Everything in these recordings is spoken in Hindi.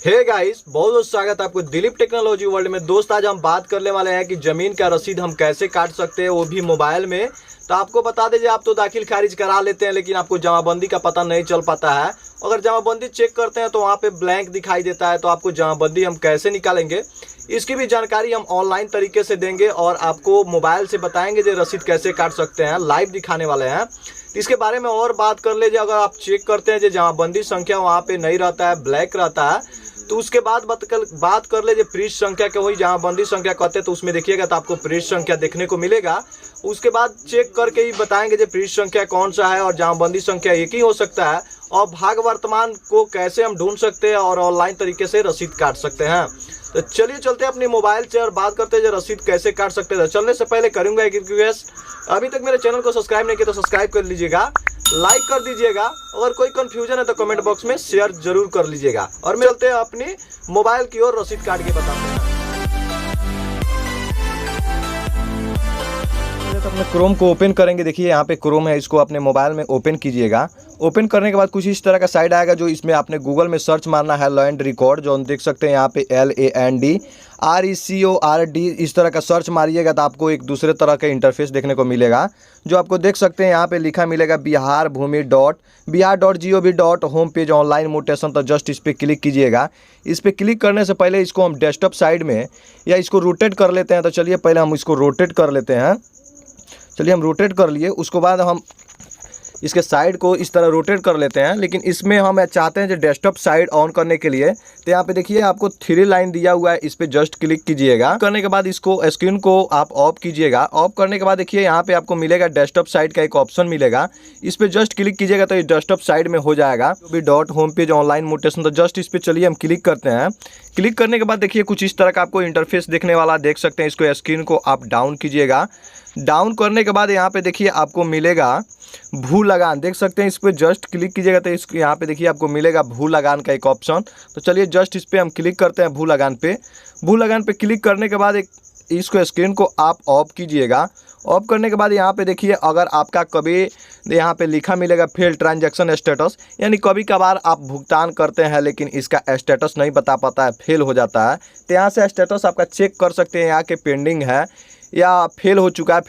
हे गाइस, बहुत बहुत स्वागत है आपको दिलीप टेक्नोलॉजी वर्ल्ड में। दोस्त, आज हम बात करने वाले हैं कि जमीन का रसीद हम कैसे काट सकते हैं, वो भी मोबाइल में। तो आपको बता दीजिए, आप तो दाखिल खारिज करा लेते हैं, लेकिन आपको जमाबंदी का पता नहीं चल पाता है। अगर जमाबंदी चेक करते हैं तो वहाँ पे ब्लैंक दिखाई देता है, तो आपको जमाबंदी हम कैसे निकालेंगे इसकी भी जानकारी हम ऑनलाइन तरीके से देंगे और आपको मोबाइल से बताएंगे जो रसीद कैसे काट सकते हैं, लाइव दिखाने वाले हैं। तो इसके बारे में और बात कर लीजिए। अगर आप चेक करते हैं जो जमाबंदी संख्या वहाँ पे नहीं रहता है, ब्लैक रहता है, तो उसके बाद बात कर ले जो पृष्ठ संख्या के वही जमाबंदी संख्या कहते हैं, तो उसमें देखिएगा तो आपको पृष्ठ संख्या देखने को मिलेगा। उसके बाद चेक करके ही बताएंगे जो पृष्ठ संख्या कौन सा है और जमाबंदी संख्या एक ही हो सकता है। और भाग वर्तमान को कैसे हम ढूंढ सकते हैं और ऑनलाइन तरीके से रसीद काट सकते हैं। तो चलिए चलते हैं अपने मोबाइल से और बात करते हैं जो रसीद कैसे काट सकते हैं। चलने से पहले करूंगा एक रिक्वेस्ट, अभी तक मेरे चैनल को सब्सक्राइब नहीं किया तो सब्सक्राइब कर लीजिएगा, लाइक कर दीजिएगा। अगर कोई कंफ्यूजन है तो कमेंट बॉक्स में शेयर जरूर कर लीजिएगा। और चलते हैं अपनी मोबाइल की ओर रसीद काट के बताते हैं। तो अपने क्रोम को ओपन करेंगे। देखिए यहाँ पे क्रोम है, इसको अपने मोबाइल में ओपन कीजिएगा। ओपन करने के बाद कुछ इस तरह का साइड आएगा, जो इसमें आपने गूगल में सर्च मारना है लैंड रिकॉर्ड, जो हम देख सकते हैं यहाँ पे LANDRECORD इस तरह का सर्च मारिएगा तो आपको एक दूसरे तरह का इंटरफेस देखने को मिलेगा। जो आपको देख सकते हैं यहाँ पे लिखा मिलेगा biharbhumi.bihar.gov.होम पेज ऑनलाइन म्यूटेशन। तो जस्ट इस पर क्लिक कीजिएगा। इस पर क्लिक करने से पहले इसको हम डेस्कटॉप साइड में या इसको रोटेट कर लेते हैं। तो चलिए पहले हम इसको रोटेट कर लेते हैं। चलिए हम रोटेट कर लिए, उसके बाद हम इसके साइड को इस तरह रोटेट कर लेते हैं। लेकिन इसमें हम चाहते हैं जो डेस्कटॉप साइड ऑन करने के लिए, तो यहाँ पे देखिए आपको 3 लाइन दिया हुआ है, इस पे जस्ट क्लिक कीजिएगा। करने के बाद इसको स्क्रीन को आप ऑफ कीजिएगा। ऑफ करने के बाद देखिए यहाँ पे आपको मिलेगा डेस्कटॉप साइड का एक ऑप्शन मिलेगा, इस पे जस्ट क्लिक कीजिएगा तो ये डेस्कटॉप साइड में हो जाएगा .होम पेज ऑनलाइन म्यूटेशन। तो जस्ट इस पे चलिए हम क्लिक करते हैं। क्लिक करने के बाद देखिए कुछ इस तरह का आपको इंटरफेस देखने वाला देख सकते हैं। इसको स्क्रीन को आप डाउन कीजिएगा। डाउन करने के बाद यहाँ पे देखिए आपको मिलेगा भू लगान, देख सकते हैं। इस पर जस्ट क्लिक कीजिएगा तो इस यहाँ पे देखिए आपको मिलेगा भू लगान का एक ऑप्शन। तो चलिए जस्ट इस पर हम क्लिक करते हैं भू लगान पे। भू लगान पे क्लिक करने के बाद इसको स्क्रीन को आप ऑफ कीजिएगा। ऑफ करने के बाद यहाँ पे देखिए अगर आपका कभी यहाँ पे लिखा मिलेगा फेल ट्रांजैक्शन स्टेटस, यानी कभी कभार आप भुगतान करते हैं लेकिन इसका स्टेटस नहीं बता पाता है, फेल हो जाता है, तो यहाँ से स्टेटस आपका चेक कर सकते हैं। यहाँ के पेंडिंग है या फेल हो चुका है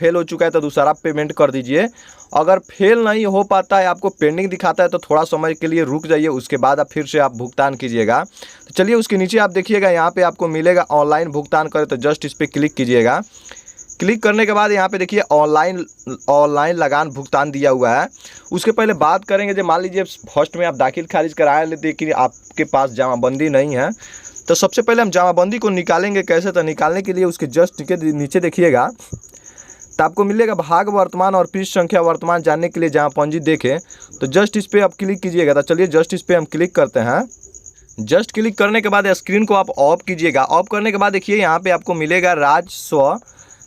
तो दूसरा पेमेंट कर दीजिए। अगर फेल नहीं हो पाता है, आपको पेंडिंग दिखाता है, तो थोड़ा समय के लिए रुक जाइए, उसके बाद आप फिर से आप भुगतान कीजिएगा। तो चलिए उसके नीचे आप देखिएगा यहाँ पे आपको मिलेगा ऑनलाइन भुगतान करें, तो जस्ट इस पर क्लिक कीजिएगा। क्लिक करने के बाद यहाँ पे देखिए ऑनलाइन लगान भुगतान दिया हुआ है। उसके पहले बात करेंगे जो मान लीजिए फर्स्ट में आप दाखिल खारिज कराए लेकिन आपके पास जमाबंदी नहीं है, तो सबसे पहले हम जमाबंदी को निकालेंगे कैसे। तो निकालने के लिए उसके जस्ट नीचे देखिएगा तो आपको मिलेगा भाग वर्तमान और पृष्ठ संख्या वर्तमान जानने के लिए जमाबंदी देखें, तो जस्ट इस पर आप क्लिक कीजिएगा। तो चलिए जस्ट इस पर हम क्लिक करते हैं। जस्ट क्लिक करने के बाद स्क्रीन को आप ऑफ कीजिएगा। ऑफ करने के बाद देखिए यहाँ पे आपको मिलेगा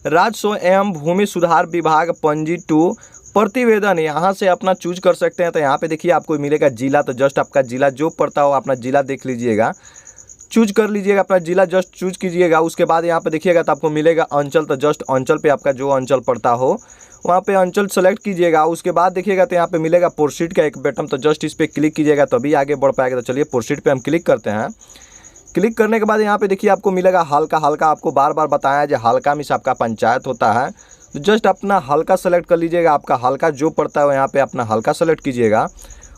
राजस्व एवं भूमि सुधार विभाग पंजी 2 प्रतिवेदन, यहाँ से अपना चूज कर सकते हैं। तो यहाँ पे देखिए आपको मिलेगा जिला, तो जस्ट आपका जिला जो पड़ता हो अपना जिला देख लीजिएगा, चूज कर लीजिएगा, अपना जिला जस्ट चूज कीजिएगा। उसके बाद यहाँ पे देखिएगा तो आपको मिलेगा अंचल, तो जस्ट अंचल पे आपका जो अंचल पड़ता हो वहाँ पे अंचल सेलेक्ट कीजिएगा। उसके बाद देखिएगा तो यहाँ पे मिलेगा प्रोसीड का एक बटन, तो जस्ट इस पर क्लिक कीजिएगा तभी आगे बढ़ पाएगा। तो चलिए प्रोसीड पे हम क्लिक करते हैं। क्लिक करने के बाद यहाँ पे देखिए आपको मिलेगा हल्का। आपको बार बार बताया जो हल्का में आपका पंचायत होता है, तो जस्ट अपना हल्का सेलेक्ट कर लीजिएगा। आपका हल्का जो पड़ता है यहाँ पे अपना हल्का सेलेक्ट कीजिएगा।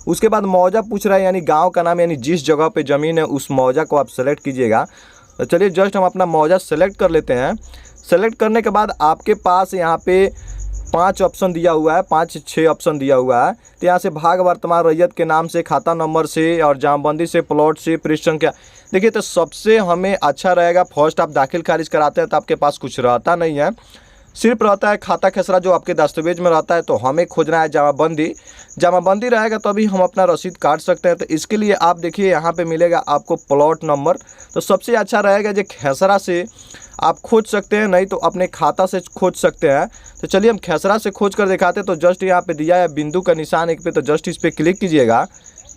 उसके बाद मौजा पूछ रहा है, यानी गांव का नाम, यानी जिस जगह पे ज़मीन है उस मौजा को आप सेलेक्ट कीजिएगा। तो चलिए जस्ट हम अपना मौजा सेलेक्ट कर लेते हैं। सेलेक्ट करने के बाद आपके पास यहाँ पे 5 ऑप्शन दिया हुआ है, 5-6 ऑप्शन दिया हुआ है। तो यहाँ से भाग वर्तमान रैयत के नाम से, खाता नंबर से और जमाबंदी से, प्लॉट से, पृष्ठ संख्या। देखिए तो सबसे हमें अच्छा रहेगा फर्स्ट आप दाखिल खारिज कराते हैं तो आपके पास कुछ रहता नहीं है, सिर्फ रहता है खाता खेसरा जो आपके दस्तावेज में रहता है। तो हमें खोजना है जमाबंदी रहेगा तभी हम अपना रसीद काट सकते हैं। तो इसके लिए आप देखिए यहाँ पे मिलेगा आपको प्लॉट नंबर, तो सबसे अच्छा रहेगा जो खेसरा से आप खोज सकते हैं, नहीं तो अपने खाता से खोज सकते हैं। तो चलिए हम खेसरा से खोज कर दिखाते हैं। तो जस्ट यहाँ पे दिया है बिंदु का निशान एक पे, तो जस्ट इस पर क्लिक कीजिएगा।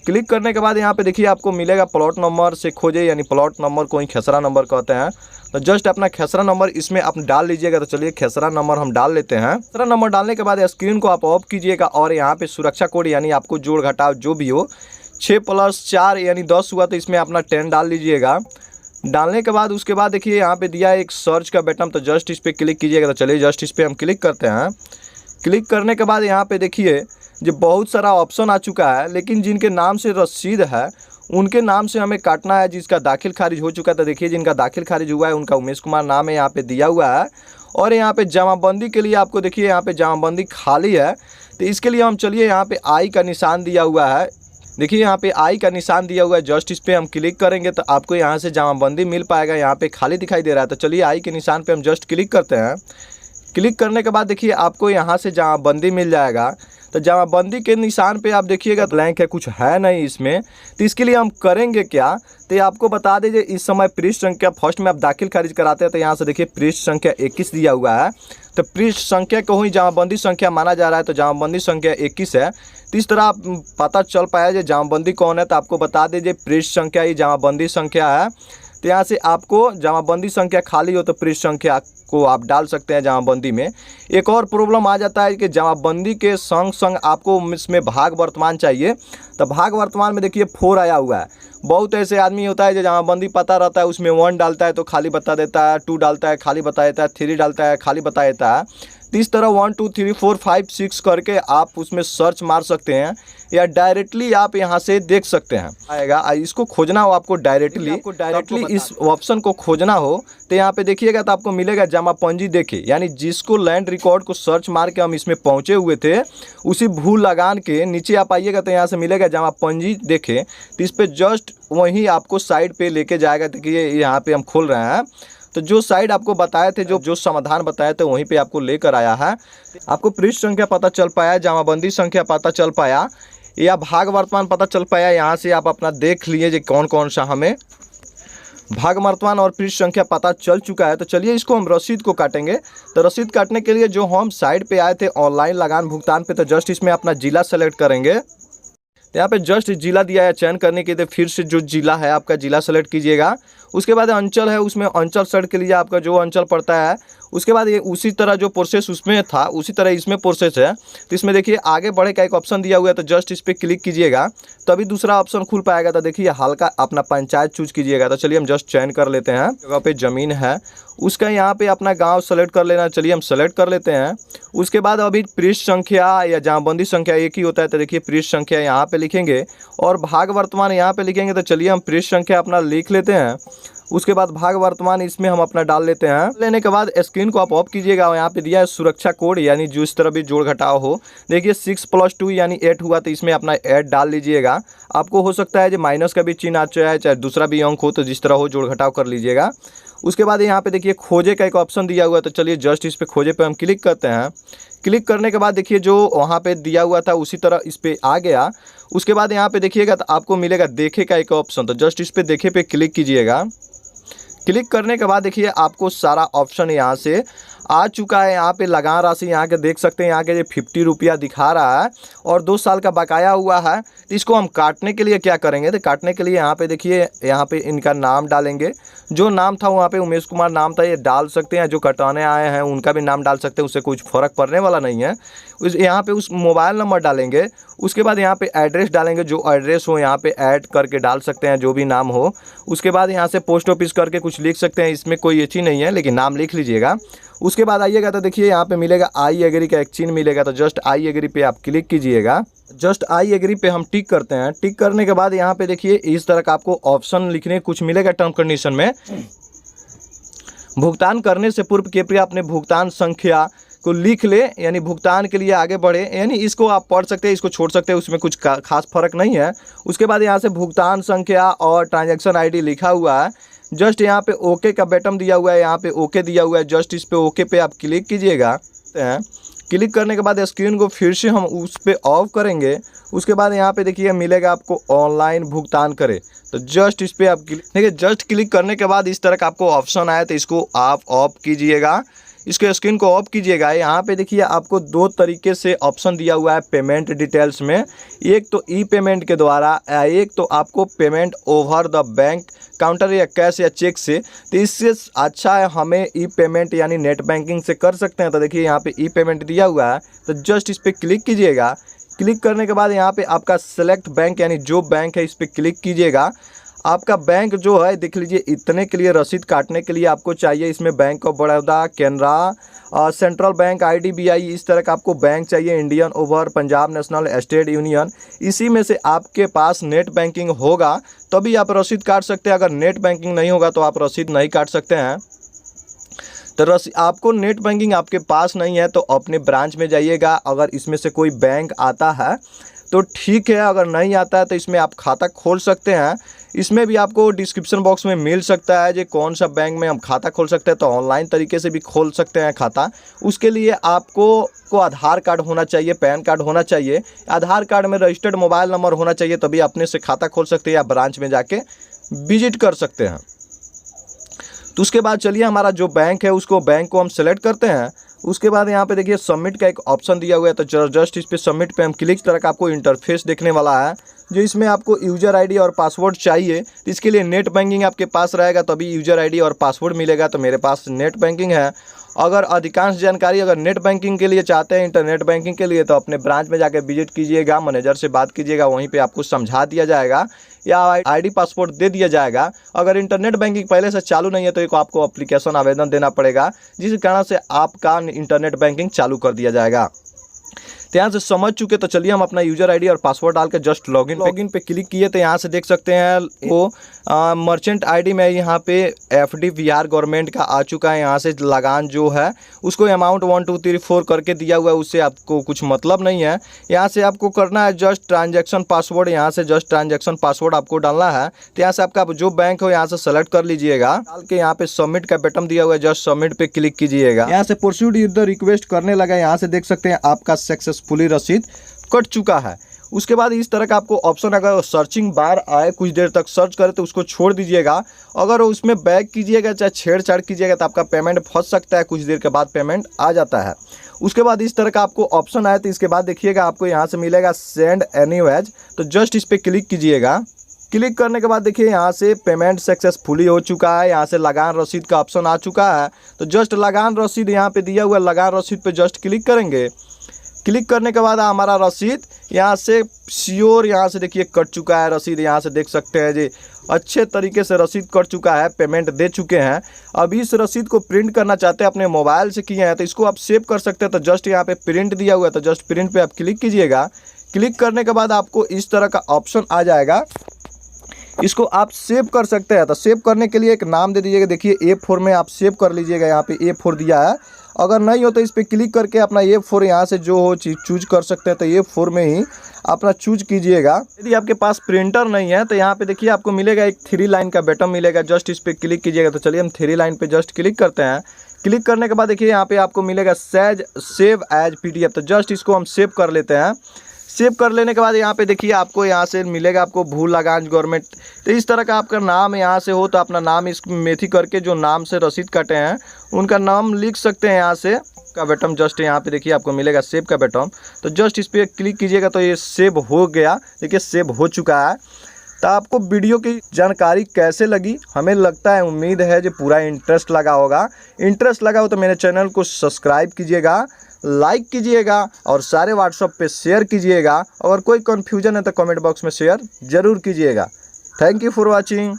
क्लिक करने के बाद यहाँ पे देखिए आपको मिलेगा प्लॉट नंबर से खोजे, यानी प्लॉट नंबर को ही खेसरा नंबर कहते हैं। तो जस्ट अपना खेसरा नंबर इसमें आप डाल लीजिएगा। तो चलिए खेसरा नंबर हम डाल लेते हैं। खेसरा नंबर डालने के बाद स्क्रीन को आप ऑफ कीजिएगा और यहाँ पे सुरक्षा कोड यानी आपको जोड़ घटाव जो भी हो 6 + 4 यानी 10 हुआ, तो इसमें अपना 10 डाल लीजिएगा। डालने के बाद उसके बाद देखिए यहाँ पे दिया है एक सर्च का बटन, तो जस्ट इस पर क्लिक कीजिएगा। तो चलिए जस्ट इस पर हम क्लिक करते हैं। क्लिक करने के बाद यहाँ पे देखिए जो बहुत सारा ऑप्शन आ चुका है, लेकिन जिनके नाम से रसीद है उनके नाम से हमें काटना है। जिसका दाखिल खारिज हो चुका है, तो देखिए जिनका दाखिल खारिज हुआ है उनका उमेश कुमार नाम है यहाँ पे दिया हुआ है। और यहाँ पे जमाबंदी के लिए आपको देखिए यहाँ पे जमाबंदी खाली है, तो इसके लिए हम चलिए यहाँ पे आई का निशान दिया हुआ है। देखिए यहाँ पे आई का निशान दिया हुआ है, जस्ट इस पर हम क्लिक करेंगे तो आपको यहाँ से जमाबंदी मिल पाएगा। यहाँ पे खाली दिखाई दे रहा है, तो चलिए आई के निशान पे हम जस्ट क्लिक करते हैं। क्लिक करने के बाद देखिए आपको यहाँ से जमाबंदी मिल जाएगा। तो जमाबंदी के निशान पे आप देखिएगा ब्लैंक है, कुछ है नहीं इसमें। तो इसके लिए हम करेंगे क्या, तो आपको बता दीजिए इस समय पृष्ठ संख्या फर्स्ट में आप दाखिल खारिज कराते हैं, तो यहाँ से देखिए पृष्ठ संख्या 21 दिया हुआ है। तो पृष्ठ संख्या को ही जमाबंदी संख्या माना जा रहा है, तो जमाबंदी संख्या 21 है। तो इस तरह आप पता चल पाया जो जमाबंदी कौन है, तो आपको बता दीजिए पृष्ठ संख्या ही जमाबंदी संख्या है। तो यहाँ से आपको जमाबंदी संख्या खाली हो तो पृष्ठ संख्या को आप डाल सकते हैं जमाबंदी में। एक और प्रॉब्लम आ जाता है कि जमाबंदी के संग संग आपको इसमें भाग वर्तमान चाहिए, तो भाग वर्तमान में देखिए 4 आया हुआ है। बहुत ऐसे आदमी होता है जो जमाबंदी पता रहता है, उसमें 1 डालता है तो खाली बता देता है, 2 डालता है खाली बता देता है, 3 डालता है खाली बता देता है। तो इस तरह 1 2 3 4 5 6 करके आप उसमें सर्च मार सकते हैं, या डायरेक्टली आप यहाँ से देख सकते हैं। आएगा इसको खोजना हो आपको डायरेक्टली इस ऑप्शन को खोजना हो, तो यहाँ पे देखिएगा तो आपको मिलेगा जमापंजी देखे, यानी जिसको लैंड रिकॉर्ड को सर्च मार के हम इसमें पहुँचे हुए थे, उसी भू लगान के नीचे आप आइएगा तो यहाँ से मिलेगा जमापंजी देखे। तो इस पर जस्ट वहीं आपको साइड पे लेके जाएगा। देखिए यहाँ पे हम खोल रहे हैं, तो जो साइड आपको बताए थे, जो समाधान बताए थे वहीं पे आपको लेकर आया है। आपको पृष्ठ संख्या पता चल पाया, जमाबंदी संख्या पता चल पाया, या भाग वर्तमान पता चल पाया। यहाँ से आप अपना देख लीजिए कौन कौन सा हमें भाग वर्तमान और पृष्ठ संख्या पता चल चुका है। तो चलिए इसको हम रसीद को काटेंगे। तो रसीद काटने के लिए जो हम साइड पे आए थे ऑनलाइन लगान भुगतान पे, तो जस्ट इसमें अपना जिला सेलेक्ट करेंगे। तो यहाँ पे जस्ट जिला दिया है चयन करने के लिए, फिर से जो जिला है आपका जिला सेलेक्ट कीजिएगा। उसके बाद अंचल है, उसमें अंचल सेलेक्ट के लिए आपका जो अंचल पड़ता है। उसके बाद ये उसी तरह जो प्रोसेस उसमें था उसी तरह इसमें प्रोसेस है। तो इसमें देखिए आगे बढ़े का एक ऑप्शन दिया हुआ है, तो जस्ट इस पर क्लिक कीजिएगा तभी दूसरा ऑप्शन खुल पाएगा। तो देखिए हल्का अपना पंचायत चूज कीजिएगा। तो चलिए हम जस्ट चयन कर लेते हैं। जगह पे ज़मीन है उसका यहाँ पे अपना गांव सेलेक्ट कर लेना। चलिए हम सेलेक्ट कर लेते हैं। उसके बाद अभी पृष्ठ संख्या या जमाबंदी संख्या एक ही होता है, तो देखिए पृष्ठ संख्या यहाँ पे लिखेंगे और भाग वर्तमान यहाँ पे लिखेंगे। तो चलिए हम पृष्ठ संख्या अपना लिख लेते हैं। उसके बाद भाग वर्तमान इसमें हम अपना डाल लेते हैं। लेने के बाद स्क्रीन को आप ऑफ कीजिएगा। यहाँ पे दिया है सुरक्षा कोड, यानी जो इस तरह भी जोड़ घटाव हो। देखिए 6 + 2 यानी 8 हुआ, तो इसमें अपना 8 डाल लीजिएगा। आपको हो सकता है जो माइनस का भी चिन्ह आ जाए, चाहे दूसरा भी अंक हो, तो जिस तरह हो जोड़ घटाव कर लीजिएगा। उसके बाद यहाँ पे देखिए खोजे का एक ऑप्शन दिया हुआ है, तो चलिए जस्ट इस पे खोजे पे हम क्लिक करते हैं। क्लिक करने के बाद देखिए जो वहाँ पे दिया हुआ था उसी तरह इस पे आ गया। उसके बाद यहाँ पे देखिएगा तो आपको मिलेगा देखे का एक ऑप्शन, तो जस्ट इस पे देखे पे क्लिक कीजिएगा। क्लिक करने के बाद देखिए आपको सारा ऑप्शन यहाँ से आ चुका है। यहाँ पे लगान राशि यहाँ के देख सकते हैं, यहाँ के 50 रुपया दिखा रहा है और 2 साल का बकाया हुआ है। तो इसको हम काटने के लिए क्या करेंगे, तो काटने के लिए यहाँ पे देखिए यहाँ पे इनका नाम डालेंगे। जो नाम था वहाँ पे उमेश कुमार नाम था, ये डाल सकते हैं। जो कटाने आए हैं उनका भी नाम डाल सकते हैं, उससे कुछ फ़र्क पड़ने वाला नहीं है। यहाँ पे उस मोबाइल नंबर डालेंगे। उसके बाद यहाँ पे एड्रेस डालेंगे, जो एड्रेस हो यहाँ पे ऐड करके डाल सकते हैं, जो भी नाम हो। उसके बाद यहाँ से पोस्ट ऑफिस करके कुछ लिख सकते हैं, इसमें कोई ये चीज़ नहीं है, लेकिन नाम लिख लीजिएगा। उसके बाद आइएगा तो देखिए यहाँ पे मिलेगा आई एग्री का एक चिन्ह मिलेगा, तो जस्ट आई एग्री पे आप क्लिक कीजिएगा। जस्ट आई एग्री पे हम टिक करते हैं। टिक करने के बाद यहाँ पे देखिए इस तरह का आपको ऑप्शन लिखने कुछ मिलेगा टर्म कंडीशन में। भुगतान करने से पूर्व कृपया अपने भुगतान संख्या को लिख ले, यानी भुगतान के लिए आगे बढ़े। यानी इसको आप पढ़ सकते हैं, इसको छोड़ सकते हैं, उसमें कुछ खास फर्क नहीं है। उसके बाद यहाँ से भुगतान संख्या और ट्रांजैक्शन आईडी लिखा हुआ है। जस्ट यहाँ पे ओके का बटन दिया हुआ है, यहाँ पे ओके दिया हुआ है। जस्ट इस पे ओके पे आप क्लिक कीजिएगा। क्लिक करने के बाद स्क्रीन को फिर से हम उस पे ऑफ करेंगे। उसके बाद यहाँ पे देखिए मिलेगा आपको ऑनलाइन भुगतान करे, तो जस्ट इस पे आप देखिए जस्ट क्लिक करने के बाद इस तरह का आपको ऑप्शन आया, तो इसको आप ऑफ कीजिएगा। इसके स्क्रीन को ऑफ कीजिएगा। यहाँ पे देखिए आपको 2 तरीके से ऑप्शन दिया हुआ है पेमेंट डिटेल्स में। एक तो ई पेमेंट के द्वारा, एक तो आपको payment over the bank counter या कैश या चेक से। तो इससे अच्छा है हमें ई पेमेंट यानी नेट बैंकिंग से कर सकते हैं। तो देखिए यहाँ पे ई पेमेंट दिया हुआ है, तो जस्ट इस पर क्लिक कीजिएगा। क्लिक करने के बाद यहाँ पे आपका सेलेक्ट बैंक यानी जो बैंक है इस पर क्लिक कीजिएगा। आपका बैंक जो है देख लीजिए, इतने के लिए रसीद काटने के लिए आपको चाहिए इसमें bank of Baroda, Canara, central bank, IDBI, इस तरह का आपको बैंक चाहिए, Indian over, Punjab national, state union. इसी में से आपके पास नेट बैंकिंग होगा तभी आप रसीद काट सकते हैं। अगर नेट बैंकिंग नहीं होगा तो आप रसीद नहीं काट सकते हैं। तो आपको नेट बैंकिंग आपके पास नहीं है तो अपने ब्रांच में जाइएगा। अगर इसमें से कोई बैंक आता है तो ठीक है, अगर नहीं आता है तो इसमें आप खाता खोल सकते हैं। इसमें भी आपको डिस्क्रिप्शन बॉक्स में मिल सकता है जो कौन सा बैंक में हम खाता खोल सकते हैं, तो ऑनलाइन तरीके से भी खोल सकते हैं खाता। उसके लिए आपको आधार कार्ड होना चाहिए, पैन कार्ड होना चाहिए, आधार कार्ड में रजिस्टर्ड मोबाइल नंबर होना चाहिए, तभी अपने से खाता खोल सकते हैं या ब्रांच में जाके विजिट कर सकते हैं। तो उसके बाद चलिए हमारा जो बैंक है उसको बैंक को हम सेलेक्ट करते हैं। उसके बाद यहाँ पे देखिए सबमिट का एक ऑप्शन दिया हुआ है, तो जस्ट इस पे सबमिट पे हम क्लिक तरह का आपको इंटरफेस देखने वाला है, जो इसमें आपको यूज़र आईडी और पासवर्ड चाहिए। इसके लिए नेट बैंकिंग आपके पास रहेगा तभी यूज़र आईडी और पासवर्ड मिलेगा, तो मेरे पास नेट बैंकिंग है। अगर अधिकांश जानकारी अगर नेट बैंकिंग के लिए चाहते हैं, इंटरनेट बैंकिंग के लिए, तो अपने ब्रांच में जाकर विजिट कीजिएगा, मैनेजर से बात कीजिएगा, वहीं पे आपको समझा दिया जाएगा या आईडी पासवर्ड दे दिया जाएगा। अगर इंटरनेट बैंकिंग पहले से चालू नहीं है तो एक आपको एप्लीकेशन आवेदन देना पड़ेगा, जिस कारण से आपका इंटरनेट बैंकिंग चालू कर दिया जाएगा। तो यहाँ से समझ चुके तो चलिए हम अपना यूज़र आईडी और पासवर्ड डाल के जस्ट लॉगिन पे क्लिक किए तो यहाँ से देख सकते हैं वो मर्चेंट आईडी में यहाँ पे FD गवर्नमेंट का आ चुका है। यहाँ से लगान जो है उसको अमाउंट 1 2 3 4 करके दिया हुआ है, उससे आपको कुछ मतलब नहीं है। यहाँ से आपको करना है जस्ट ट्रांजैक्शन पासवर्ड, यहाँ से जस्ट ट्रांजैक्शन पासवर्ड आपको डालना है। तो यहाँ से आपका जो बैंक हो यहाँ से सेलेक्ट कर लीजिएगा, डाल के यहाँ पे सबमिट का बटन दिया हुआ है, जस्ट सबमिट पे क्लिक कीजिएगा। यहाँ से प्रोसीड विद द रिक्वेस्ट करने लगा, यहाँ से देख सकते हैं आपका सक्सेसफुली रसीद कट चुका है। उसके बाद इस तरह का आपको ऑप्शन, अगर सर्चिंग बार आए कुछ देर तक सर्च करे तो उसको छोड़ दीजिएगा। अगर उसमें बैक कीजिएगा चाहे छेड़छाड़ कीजिएगा तो आपका पेमेंट फंस सकता है, कुछ देर के बाद पेमेंट आ जाता है। उसके बाद इस तरह का आपको ऑप्शन आए तो इसके बाद देखिएगा आपको यहाँ से मिलेगा सेंड एनीवेज, तो जस्ट इस पर क्लिक कीजिएगा। क्लिक करने के बाद देखिए यहाँ से पेमेंट सक्सेसफुली हो चुका है, यहाँ से लगान रसीद का ऑप्शन आ चुका है। तो जस्ट लगान रसीद यहाँ पे दिया हुआ है, लगान रसीद पे जस्ट क्लिक करेंगे। क्लिक करने के बाद हमारा रसीद यहाँ से श्योर, यहाँ से देखिए कट चुका है रसीद, यहाँ से देख सकते हैं जी अच्छे तरीके से रसीद कट चुका है, पेमेंट दे चुके हैं। अब इस रसीद को प्रिंट करना चाहते हैं, अपने मोबाइल से किए हैं तो इसको आप सेव कर सकते हैं। तो जस्ट यहाँ पे प्रिंट दिया हुआ है, तो जस्ट प्रिंट पे आप क्लिक कीजिएगा। क्लिक करने के बाद आपको इस तरह का ऑप्शन आ जाएगा, इसको आप सेव कर सकते हैं। तो सेव करने के लिए एक नाम दे दीजिएगा, देखिए A4 में आप सेव कर लीजिएगा, यहाँ पे A4 दिया है। अगर नहीं हो तो इस पर क्लिक करके अपना A4 यहाँ से जो हो चीज़ चूज कर सकते हैं, तो A4 में ही अपना चूज कीजिएगा। यदि आपके पास प्रिंटर नहीं है तो यहाँ पे देखिए आपको मिलेगा एक 3 लाइन का बटन मिलेगा, जस्ट इस पर क्लिक कीजिएगा। तो चलिए हम 3 लाइन पे जस्ट क्लिक करते हैं। क्लिक करने के बाद देखिए यहाँ पे आपको मिलेगा सेव एज PDF, तो जस्ट इसको हम सेव कर लेते हैं। सेव कर लेने के बाद यहाँ पे देखिए आपको यहाँ से मिलेगा आपको भू लगान गवर्नमेंट, तो इस तरह का आपका नाम यहाँ से हो तो अपना नाम इस मेथी करके जो नाम से रसीद काटे हैं उनका नाम लिख सकते हैं। यहाँ से का बटन जस्ट यहाँ पे देखिए आपको मिलेगा सेव का बटन, तो जस्ट इस पर क्लिक कीजिएगा तो ये सेव हो गया, देखिए सेव हो चुका है। तो आपको वीडियो की जानकारी कैसे लगी, हमें लगता है उम्मीद है जो पूरा इंटरेस्ट लगा होगा। इंटरेस्ट लगा हो तो मेरे चैनल को सब्सक्राइब कीजिएगा, लाइक कीजिएगा और सारे व्हाट्सएप पे शेयर कीजिएगा। अगर कोई कन्फ्यूजन है तो कमेंट बॉक्स में शेयर ज़रूर कीजिएगा। Thank you for watching.